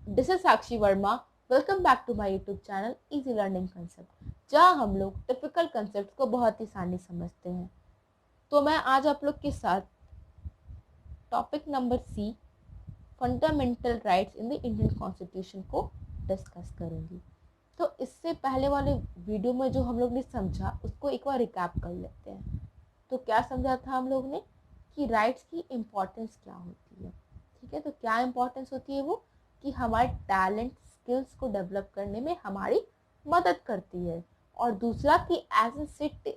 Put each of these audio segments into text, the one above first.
This is Sakshi Verma. Welcome back to my YouTube channel easy learning concept, जहां हम लोग typical concept को बहुत ही आसानी समझते हैं। तो मैं आज आप लोग के साथ topic number C, fundamental rights in the Indian constitution को डिस्कस करूंगी। तो इससे पहले वाले वीडियो में जो हम लोग ने समझा उसको एक बार रिकैप कर लेते हैं। तो क्या समझा था हम लोग ने कि राइट्स की इम्पोर्टेंस क्या होती है। ठीक है, तो क्या इम्पोर्टेंस होती है वो कि हमारे टैलेंट स्किल्स को डेवलप करने में हमारी मदद करती है। और दूसरा कि एज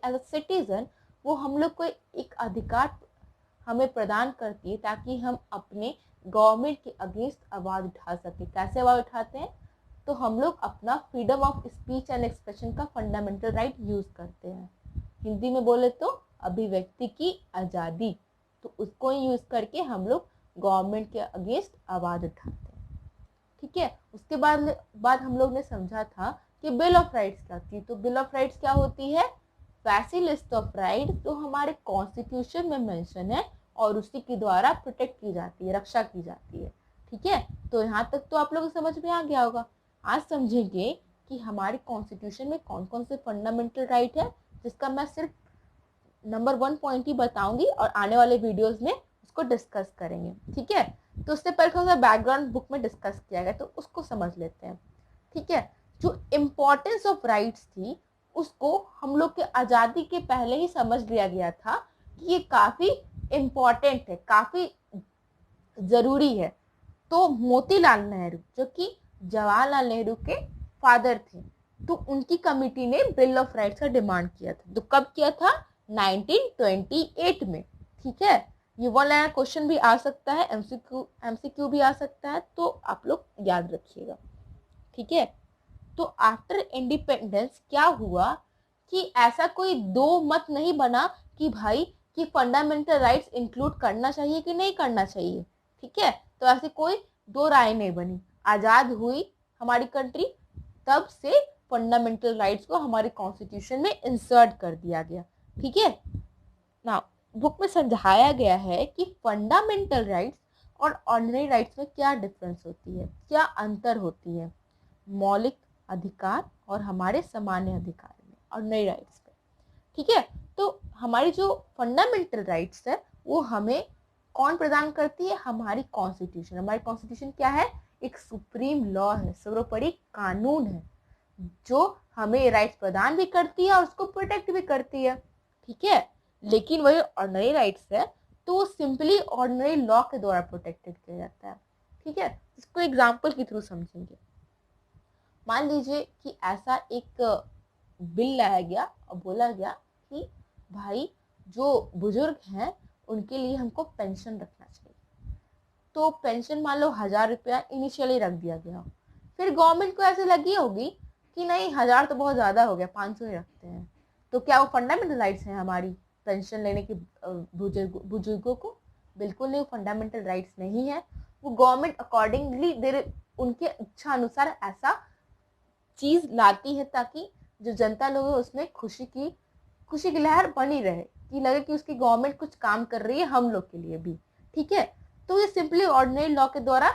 अ सिटीजन वो हम लोग को एक अधिकार हमें प्रदान करती है ताकि हम अपने गवर्नमेंट के अगेंस्ट आवाज़ उठा सके। कैसे आवाज़ उठाते हैं? तो हम लोग अपना freedom of speech and expression का फंडामेंटल राइट यूज़ करते हैं। हिंदी में बोले तो अभिव्यक्ति की आज़ादी, तो उसको यूज़ करके हम लोग गवर्नमेंट के अगेंस्ट आवाज़ उठाते हैं। ठीक है, उसके बाद हम लोग ने समझा था कि बिल ऑफ राइट्स क्या थी। तो बिल ऑफ राइट्स क्या होती है? वैसी लिस्ट ऑफ राइट्स जो हमारे कॉन्स्टिट्यूशन में मेंशन है और उसी के द्वारा प्रोटेक्ट की जाती है, रक्षा की जाती है। ठीक है, तो यहाँ तक तो आप लोगों को समझ में आ गया होगा। आज समझेंगे कि हमारे कॉन्स्टिट्यूशन में कौन कौन से फंडामेंटल राइट है, जिसका मैं सिर्फ नंबर 1 पॉइंट ही बताऊंगी और आने वाले वीडियोस में उसको डिस्कस करेंगे। ठीक है, तो उससे पहले थोड़ा सा बैकग्राउंड बुक में डिस्कस किया गया, तो उसको समझ लेते हैं। ठीक है, जो इम्पोर्टेंस ऑफ राइट्स थी उसको हम लोग के आज़ादी के पहले ही समझ लिया गया था कि ये काफ़ी इम्पोर्टेंट है, काफ़ी ज़रूरी है। तो मोतीलाल नेहरू, जो कि जवाहरलाल नेहरू के फादर थे, तो उनकी कमिटी ने बिल ऑफ राइट्स का डिमांड किया था। तो कब किया था? 1928 में। ठीक है, ये वन लाइन क्वेश्चन भी आ सकता है, एमसीक्यू भी आ सकता है, तो आप लोग याद रखिएगा। ठीक है, तो आफ्टर इंडिपेंडेंस क्या हुआ कि ऐसा कोई दो मत नहीं बना कि भाई कि फंडामेंटल राइट्स इंक्लूड करना चाहिए कि नहीं करना चाहिए। ठीक है, तो ऐसी कोई दो राय नहीं बनी। आज़ाद हुई हमारी कंट्री, तब से फंडामेंटल राइट्स को हमारे कॉन्स्टिट्यूशन में इंसर्ट कर दिया गया। ठीक है ना, बुक में समझाया गया है कि फंडामेंटल राइट्स और ऑर्डिनरी राइट्स में क्या डिफरेंस होती है, क्या अंतर होती है मौलिक अधिकार और हमारे सामान्य अधिकार में और नई राइट्स पे। ठीक है, तो हमारी जो फंडामेंटल राइट्स है वो हमें कौन प्रदान करती है? हमारी कॉन्स्टिट्यूशन। हमारी कॉन्स्टिट्यूशन क्या है? एक सुप्रीम लॉ है, सर्वोपरि कानून है, जो हमें राइट्स प्रदान भी करती है और उसको प्रोटेक्ट भी करती है। ठीक है, लेकिन वही ऑर्डिनरी राइट्स है तो वो सिंपली ऑर्डिनरी लॉ के द्वारा प्रोटेक्टेड किया जाता है। ठीक है, इसको एग्जाम्पल के थ्रू समझेंगे। मान लीजिए कि ऐसा एक बिल लाया गया और बोला गया कि भाई जो बुजुर्ग हैं उनके लिए हमको पेंशन रखना चाहिए। तो पेंशन मान लो 1,000 रुपया इनिशियली रख दिया गया, फिर गवर्नमेंट को ऐसे लगी होगी कि नहीं 1,000 तो बहुत ज़्यादा हो गया, 500 ही रखते हैं। तो क्या वो फंडामेंटल राइट्स हैं हमारी पेंशन लेने के बुजुर्गों को? बिल्कुल नहीं, वो फंडामेंटल राइट्स नहीं है। वो गवर्नमेंट अकॉर्डिंगली उनके इच्छा अनुसार ऐसा चीज लाती है ताकि जो जनता लोग है उसमें खुशी की लहर बनी रहे, कि लगे कि उसकी गवर्नमेंट कुछ काम कर रही है हम लोग के लिए भी। ठीक है, तो ये सिंपली ऑर्डिनरी लॉ के द्वारा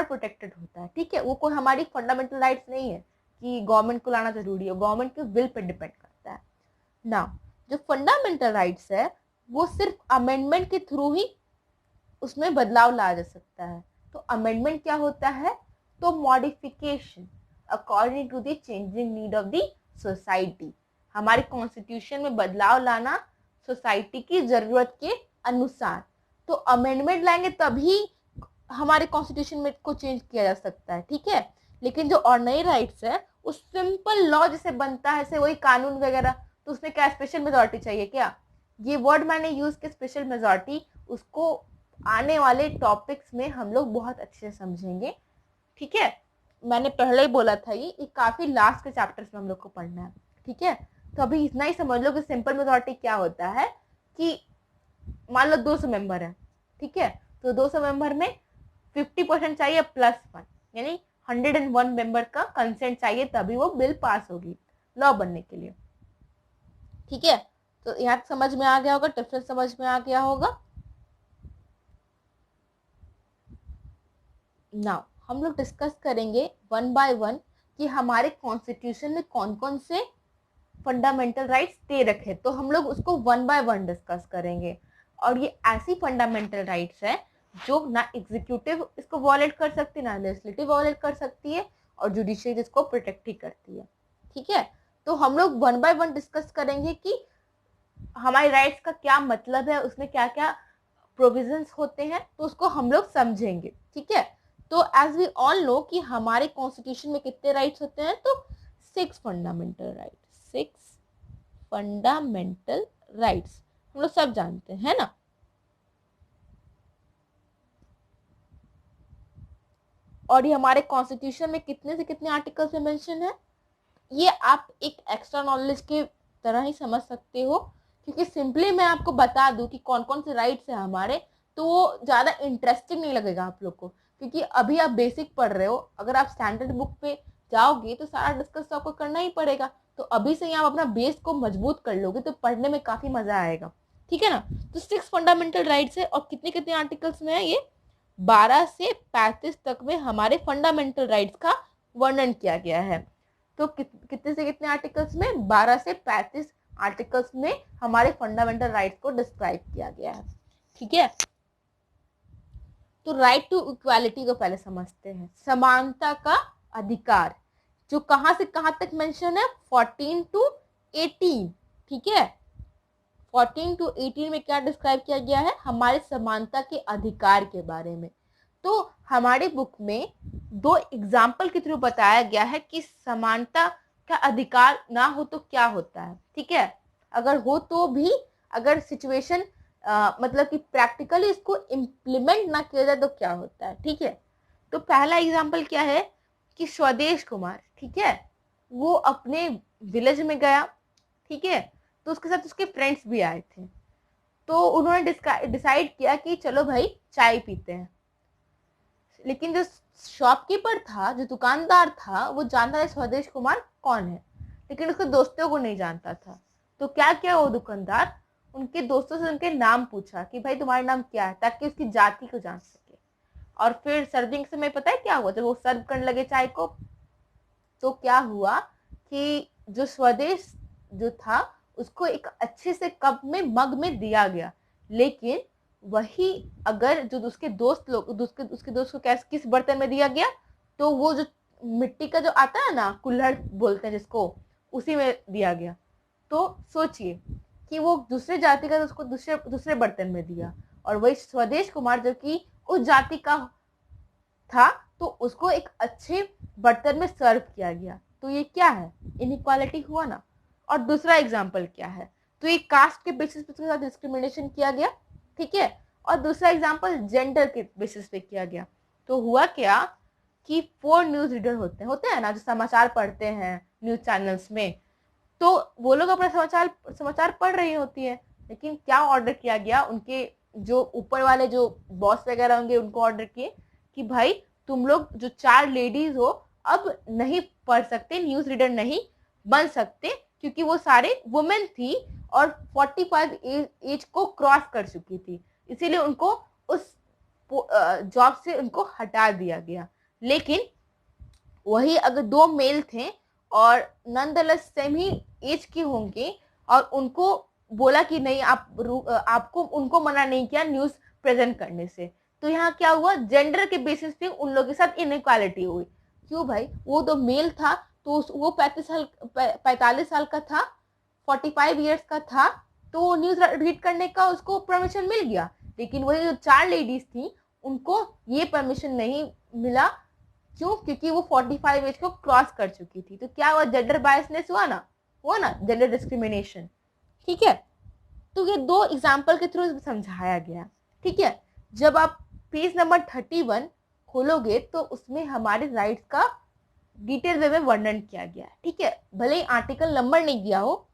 प्रोटेक्टेड होता है। ठीक है, वो कोई हमारी फंडामेंटल राइट्स नहीं है कि गवर्नमेंट को लाना जरूरी है, गवर्नमेंट के विल पे डिपेंड करता है ना। जो फंडामेंटल राइट्स है वो सिर्फ अमेंडमेंट के थ्रू ही उसमें बदलाव लाया जा सकता है। तो अमेंडमेंट क्या होता है? तो modification according to the changing need of the society. हमारे कॉन्स्टिट्यूशन में बदलाव लाना सोसाइटी की जरूरत के अनुसार। तो अमेंडमेंट लाएंगे तभी हमारे कॉन्स्टिट्यूशन में को चेंज किया जा सकता है। ठीक है, लेकिन जो ऑर्डिनरी राइट्स है उस सिंपल लॉ जैसे बनता है, जैसे वही कानून वगैरह, तो उसमें क्या स्पेशल मेजोरिटी चाहिए क्या? ये वर्ड मैंने यूज किया स्पेशल मेजोरिटी, उसको आने वाले टॉपिक्स में हम लोग बहुत अच्छे से समझेंगे। ठीक है, मैंने पहले ही बोला था ये काफी लास्ट के चैप्टर्स में हम लोग को पढ़ना है। ठीक है, तो अभी इतना ही समझ लो कि सिंपल मेजोरिटी क्या होता है कि मान लो 200 मेंबर है। ठीक है, तो 200 मेंबर में 50% चाहिए +1, यानी 101 मेंबर का कंसेंट चाहिए तभी वो बिल पास होगी लॉ बनने के लिए। ठीक है, तो यहाँ समझ में आ गया होगा, डिफरेंस समझ में आ गया होगा। नाउ हम लोग डिस्कस करेंगे वन बाय वन कि हमारे कॉन्स्टिट्यूशन में कौन कौन से फंडामेंटल राइट्स दे रखे, तो हम लोग उसको वन बाय वन डिस्कस करेंगे। और ये ऐसी फंडामेंटल राइट्स है जो ना एग्जीक्यूटिव इसको वॉलेट कर सकती है, ना लेजिस्लेटिव वॉलेट कर सकती है, और जुडिशियरी इसको प्रोटेक्ट ही करती है। ठीक है, तो हम लोग वन बाय वन डिस्कस करेंगे कि हमारी राइट्स का क्या मतलब है, उसमें क्या क्या प्रोविजंस होते हैं, तो उसको हम लोग समझेंगे। ठीक है, तो एज वी ऑल नो कि हमारे कॉन्स्टिट्यूशन में कितने राइट्स होते हैं, तो 6 फंडामेंटल राइट्स, 6 फंडामेंटल राइट्स हम लोग सब जानते हैं ना। और ये हमारे कॉन्स्टिट्यूशन में कितने से कितने आर्टिकल्स में मेंशन है, ये आप एक एक्स्ट्रा नॉलेज के तरह ही समझ सकते हो, क्योंकि सिंपली मैं आपको बता दूं कि कौन कौन से राइट्स है हमारे, तो वो ज़्यादा इंटरेस्टिंग नहीं लगेगा आप लोग को, क्योंकि अभी आप बेसिक पढ़ रहे हो। अगर आप स्टैंडर्ड बुक पे जाओगे तो सारा डिस्कस तो आपको करना ही पड़ेगा, तो अभी से ही आप अपना बेस को मजबूत कर लोगे तो पढ़ने में काफ़ी मज़ा आएगा। ठीक है ना, तो 6 फंडामेंटल राइट्स है, और कितने कितने आर्टिकल्स में है, ये 12 से 35 तक में हमारे फंडामेंटल राइट्स का वर्णन किया गया है। तो कितने से कितने आर्टिकल्स में, 12 से 35 आर्टिकल्स में हमारे फंडामेंटल राइट्स को डिस्क्राइब किया गया है। ठीक है, तो राइट टू इक्वालिटी को पहले समझते हैं। समानता का अधिकार, जो कहां से कहां तक मेंशन है, 14 to 18। ठीक है, 14 to 18 में क्या डिस्क्राइब किया गया है, हमारे समानता के अधिकार के बारे में। तो हमारे बुक में 2 एग्जाम्पल के थ्रू बताया गया है कि समानता का अधिकार ना हो तो क्या होता है। ठीक है, अगर हो तो भी, अगर सिचुएशन मतलब कि प्रैक्टिकली इसको इम्प्लीमेंट ना किया जाए तो क्या होता है। ठीक है, तो पहला एग्जाम्पल क्या है कि स्वदेश कुमार, ठीक है, वो अपने विलेज में गया। ठीक है, तो उसके साथ उसके फ्रेंड्स भी आए थे, तो उन्होंने डिसाइड किया कि चलो भाई चाय पीते हैं। लेकिन जो शॉपकीपर था, जो दुकानदार था, वो जानता था स्वदेश कुमार कौन है, लेकिन उसके दोस्तों को नहीं जानता था। तो क्या किया वो दुकानदार, उनके दोस्तों से उनके नाम पूछा कि भाई तुम्हारा नाम क्या है, ताकि उसकी जाति को जान सके। और फिर सर्विंग के समय पता है क्या हुआ, जब वो सर्व करने लगे चाय को, तो क्या हुआ कि जो स्वदेश जो था उसको एक अच्छे से कप में, मग में दिया गया, लेकिन वही अगर जो उसके दोस्त लोग, उसके दोस्त को कैसे किस बर्तन में दिया गया, तो वो जो मिट्टी का जो आता है ना, कुल्हड़ बोलते हैं जिसको, उसी में दिया गया। तो सोचिए कि वो दूसरे जाति का उसको दूसरे दूसरे बर्तन में दिया, और वही स्वदेश कुमार जो कि उस जाति का था, तो उसको एक अच्छे बर्तन में सर्व किया गया। तो ये क्या है, इनइक्वालिटी हुआ ना। और दूसरा एग्जाम्पल क्या है, तो ये कास्ट के बेसिस पे उसके साथ डिस्क्रिमिनेशन किया गया। ठीक है, और दूसरा एग्जाम्पल जेंडर के बेसिस पे किया गया। तो हुआ क्या कि 4 न्यूज रीडर होते हैं ना, जो समाचार पढ़ते हैं न्यूज चैनल्स में, तो वो लोग अपना समाचार पढ़ रही होती है, लेकिन क्या ऑर्डर किया गया, उनके जो ऊपर वाले जो बॉस वगैरह होंगे उनको ऑर्डर किए कि भाई तुम लोग जो 4 लेडीज हो अब नहीं पढ़ सकते, न्यूज रीडर नहीं बन सकते, क्योंकि वो सारे वुमेन थी और 45 एज को क्रॉस कर चुकी थी, इसीलिए उनको उस जॉब से उनको हटा दिया गया। लेकिन वही अगर 2 मेल थे और नॉनदलेस सेम ही एज की होंगे, और उनको बोला कि नहीं आपको उनको मना नहीं किया न्यूज प्रेजेंट करने से, तो यहाँ क्या हुआ, जेंडर के बेसिस पे उन लोगों के साथ इनइक्वालिटी हुई। क्यों भाई, वो तो मेल था, तो वो 45 साल का था, 45 ईयर्स का था, तो न्यूज रीड करने का उसको परमिशन मिल गया, लेकिन वही जो 4 लेडीज थी उनको ये परमिशन नहीं मिला। क्यों, क्योंकि वो 45 एज को क्रॉस कर चुकी थी। तो क्या हुआ, जेंडर बायसनेस हुआ ना, जेंडर डिस्क्रिमिनेशन। ठीक है, तो ये 2 एग्जाम्पल के थ्रू समझाया गया। ठीक है, जब आप पेज नंबर 31 खोलोगे तो उसमें हमारे राइट्स का डिटेल वे में वर्णन किया गया है। ठीक है, भले ही आर्टिकल नंबर नहीं दिया हो,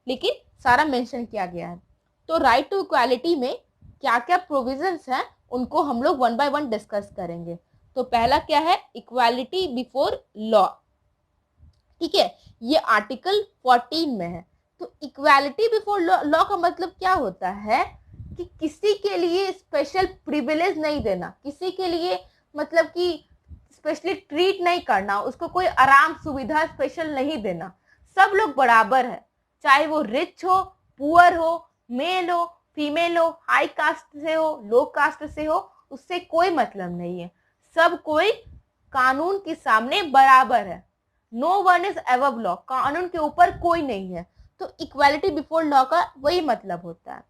लेकिन सारा मेंशन किया गया है। तो राइट टू इक्वालिटी में क्या क्या प्रोविजंस हैं उनको हम लोग वन बाय वन डिस्कस करेंगे। तो पहला क्या है, इक्वालिटी बिफोर लॉ। ठीक है, ये आर्टिकल 14 में है। तो इक्वालिटी बिफोर लॉ का मतलब क्या होता है कि किसी के लिए स्पेशल प्रिविलेज नहीं देना, किसी के लिए मतलब कि स्पेशली ट्रीट नहीं करना, उसको कोई आराम सुविधा स्पेशल नहीं देना। सब लोग बराबर है, चाहे वो रिच हो, पुअर हो, मेल हो, फीमेल हो, हाई कास्ट से हो, लो कास्ट से हो, उससे कोई मतलब नहीं है। सब कोई कानून के सामने बराबर है। No one is above law, कानून के ऊपर कोई नहीं है। तो इक्वालिटी बिफोर लॉ का वही मतलब होता है।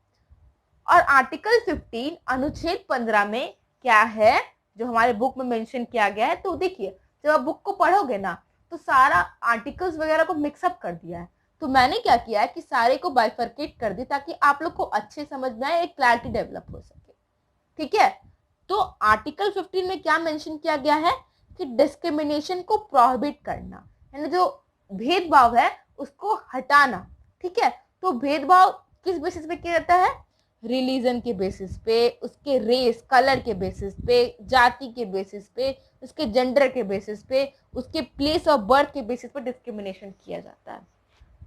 और आर्टिकल 15 अनुच्छेद 15 में क्या है जो हमारे बुक में मेंशन किया गया है, तो देखिए जब आप बुक को पढ़ोगे ना तो सारा आर्टिकल्स वगैरह को मिक्सअप कर दिया है। तो मैंने क्या किया है कि सारे को बाइफरकेट कर दी ताकि आप लोग को अच्छे समझ में आए, एक क्लैरिटी डेवलप हो सके। ठीक है, तो आर्टिकल 15 में क्या मेंशन किया गया है कि डिस्क्रिमिनेशन को प्रोहिबिट करना, यानी जो भेदभाव है उसको हटाना। ठीक है, तो भेदभाव किस बेसिस पे किया जाता है? रिलीजन के बेसिस पे, उसके रेस कलर के बेसिस पे, जाति के बेसिस पे, उसके जेंडर के बेसिस पे, उसके प्लेस ऑफ बर्थ के बेसिस पे डिस्क्रिमिनेशन किया जाता है।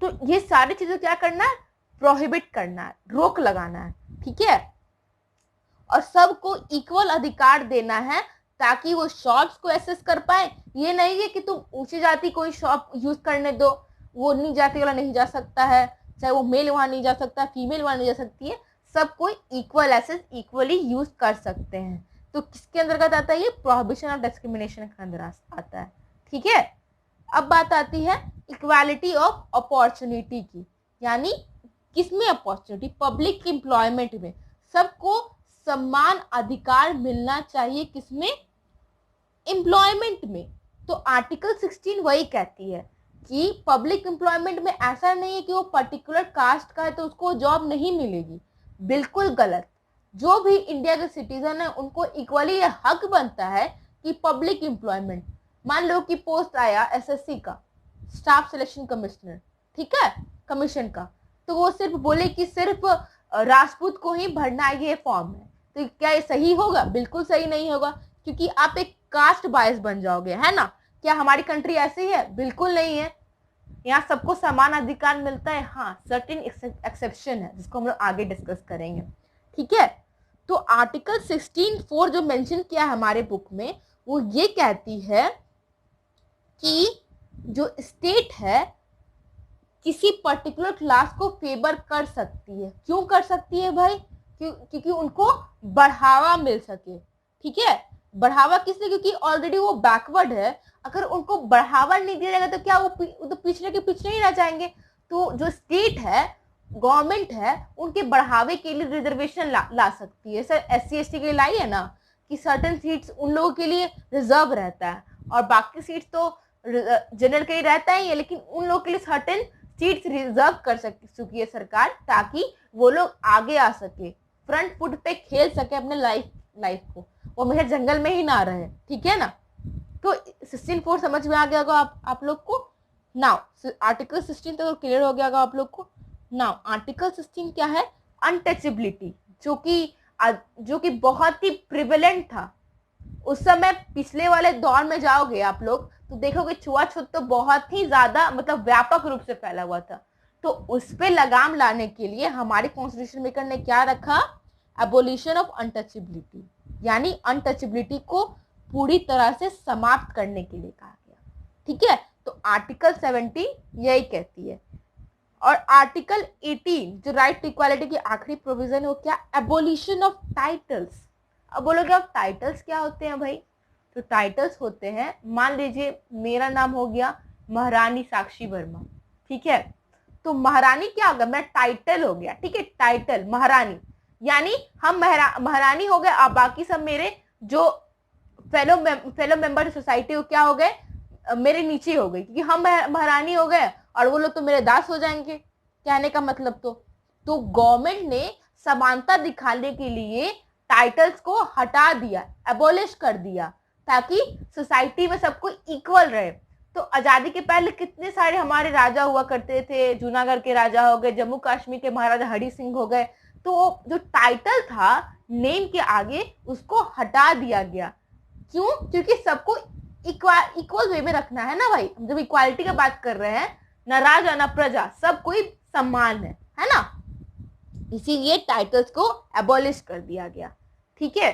तो ये सारी चीजें क्या करना है? प्रोहिबिट करना है, रोक लगाना है। ठीक है, और सबको इक्वल अधिकार देना है ताकि वो शॉप्स को एक्सेस कर पाए। ये नहीं है कि तुम ऊंची जाति कोई शॉप यूज करने दो, वो नीची जाति वाला नहीं जा सकता है, चाहे वो मेल वहां नहीं जा सकता, फीमेल वहां नहीं जा सकती है, सब कोई इक्वल एक्सेस इक्वली यूज कर सकते हैं। तो किसके अंतर्गत आता है? ये प्रोहिबिशन ऑफ डिस्क्रिमिनेशन के अंदर आता है। ठीक है, अब बात आती है इक्वालिटी ऑफ अपॉर्चुनिटी की, यानी किसमें अपॉर्चुनिटी? पब्लिक एम्प्लॉयमेंट में सबको समान अधिकार मिलना चाहिए। किसमें? एम्प्लॉयमेंट में। तो आर्टिकल 16 वही कहती है कि पब्लिक एम्प्लॉयमेंट में ऐसा नहीं है कि वो पर्टिकुलर कास्ट का है तो उसको जॉब नहीं मिलेगी। बिल्कुल गलत। जो भी इंडिया के सिटीजन है उनको इक्वली ये हक बनता है कि पब्लिक एम्प्लॉयमेंट, मान लो कि पोस्ट आया एसएससी का, स्टाफ सिलेक्शन कमिश्नर, ठीक है, कमीशन का, तो वो सिर्फ बोले कि सिर्फ राजपूत को ही भरना है ये फॉर्म है, तो क्या ये सही होगा? बिल्कुल सही नहीं होगा, क्योंकि आप एक कास्ट बायस बन जाओगे, है ना। क्या हमारी कंट्री ऐसी है? बिल्कुल नहीं है। यहाँ सबको समान अधिकार मिलता है। हाँ, सर्टेन एक्सेप्शन है जिसको हम लोग आगे डिस्कस करेंगे। ठीक है, तो आर्टिकल 16(4) जो मेंशन किया है हमारे बुक में, वो ये कहती है कि जो स्टेट है किसी पर्टिकुलर क्लास को फेवर कर सकती है। क्यों कर सकती है भाई? क्योंकि उनको बढ़ावा मिल सके। ठीक है, बढ़ावा किससे? क्योंकि ऑलरेडी वो बैकवर्ड है। अगर उनको बढ़ावा नहीं दिया जाएगा तो क्या वो तो पिछड़े के पीछे ही रह जाएंगे। तो जो स्टेट है, गवर्नमेंट है, उनके बढ़ावे के लिए रिजर्वेशन ला सकती है। सर SC ST के लिए लाई है ना कि सर्टेन सीट्स उन लोगों के लिए रिजर्व रहता है और बाकी सीट्स तो जनरल के लिए रहता ही है, लेकिन उन लोगों के लिए सर्टेन सीट्स रिजर्व कर चुकी है सरकार, ताकि वो लोग आगे आ सके, फ्रंट फुट पे खेल सके अपने लाइफ को, वो हमेशा जंगल में ही ना रहे। ठीक है ना। तो 16(4) समझ में आ गया होगा आप लोग को। नाउ आर्टिकल 16 तो क्लियर हो गया होगा आप लोग को। नाउ आर्टिकल 16 क्या है? अनटचेबिलिटी, जो कि बहुत ही प्रिवेलेंट था उस समय। पिछले वाले दौर में जाओगे आप लोग तो देखोगे छुआछूत तो बहुत ही ज्यादा मतलब व्यापक रूप से फैला हुआ था। तो उस पे लगाम लाने के लिए हमारे कॉन्स्टिट्यूशन मेकर ने क्या रखा? एबोलिशन ऑफ अनटचेबिलिटी, यानी अनटचेबिलिटी को पूरी तरह से समाप्त करने के लिए कहा गया। ठीक है, तो आर्टिकल 17 यही कहती है। और आर्टिकल 18 जो राइट टू इक्वालिटी की आखिरी प्रोविजन है वो क्या? Abolition of titles. अब बोलोगे अब टाइटल्स क्या होते हैं भाई? तो टाइटल्स होते हैं, मान लीजिए मेरा नाम हो गया महारानी साक्षी वर्मा, ठीक है, तो महारानी क्या होगा? मेरा टाइटल हो गया। ठीक है, टाइटल महारानी, यानी हम महारानी हो गए, अब बाकी सब मेरे जो फेलो मेंबर सोसाइटी हो क्या हो गए? मेरे नीचे हो गई, क्योंकि हम महारानी हो गए और वो लोग तो मेरे दास हो जाएंगे। कहने का मतलब तो गवर्नमेंट ने समानता दिखाने के लिए टाइटल्स को हटा दिया, एबोलिश कर दिया, ताकि सोसाइटी में सबको इक्वल रहे। तो आजादी के पहले कितने सारे हमारे राजा हुआ करते थे, जूनागढ़ के राजा हो गए, जम्मू कश्मीर के महाराजा हरि सिंह हो गए। तो जो टाइटल था नेम के आगे, उसको हटा दिया गया। क्यों? क्योंकि सबको इक्वल वे में रखना है ना भाई। हम जब इक्वालिटी का बात कर रहे हैं, न राजा न प्रजा, सब कोई समान है ना। इसीलिए टाइटल्स को एबॉलिश कर दिया गया। ठीक है,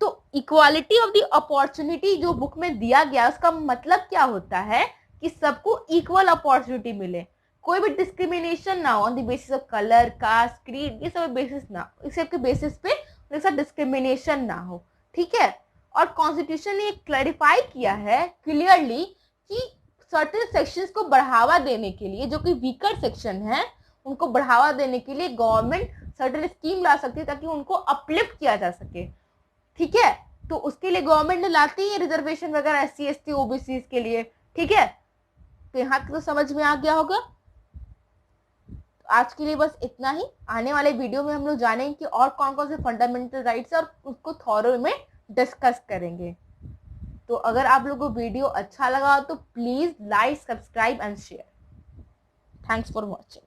तो इक्वालिटी ऑफ द अपॉर्चुनिटी जो बुक में दिया गया उसका मतलब क्या होता है कि सबको इक्वल अपॉर्चुनिटी मिले, कोई भी डिस्क्रिमिनेशन ना हो on the basis of colour, caste, creed, ये सब बेसिस ना हो, इस सब के बेसिस पे उनके साथ डिस्क्रिमिनेशन ना हो, ठीक है। और कॉन्स्टिट्यूशन ने क्लैरिफाई किया है क्लियरली कि सर्टेन सेक्शंस को बढ़ावा देने के लिए, जो कि वीकर सेक्शन है, उनको बढ़ावा देने के लिए गवर्नमेंट सर्टेन स्कीम ला सकती है ताकि उनको अपलिफ्ट किया जा सके, ठीक है। तो उसके लिए गवर्नमेंट ने लाती है रिजर्वेशन वगैरह SC ST OBC के लिए, ठीक है। तो यहाँ तक तो समझ में आ गया होगा। तो आज के लिए बस इतना ही। आने वाले वीडियो में हम लोग जानेंगे कि और कौन कौन से फंडामेंटल राइट्स है और उसको थॉरो में डिस्कस करेंगे। तो अगर आप लोगों को वीडियो अच्छा लगा तो please like, subscribe and share. Thanks for watching.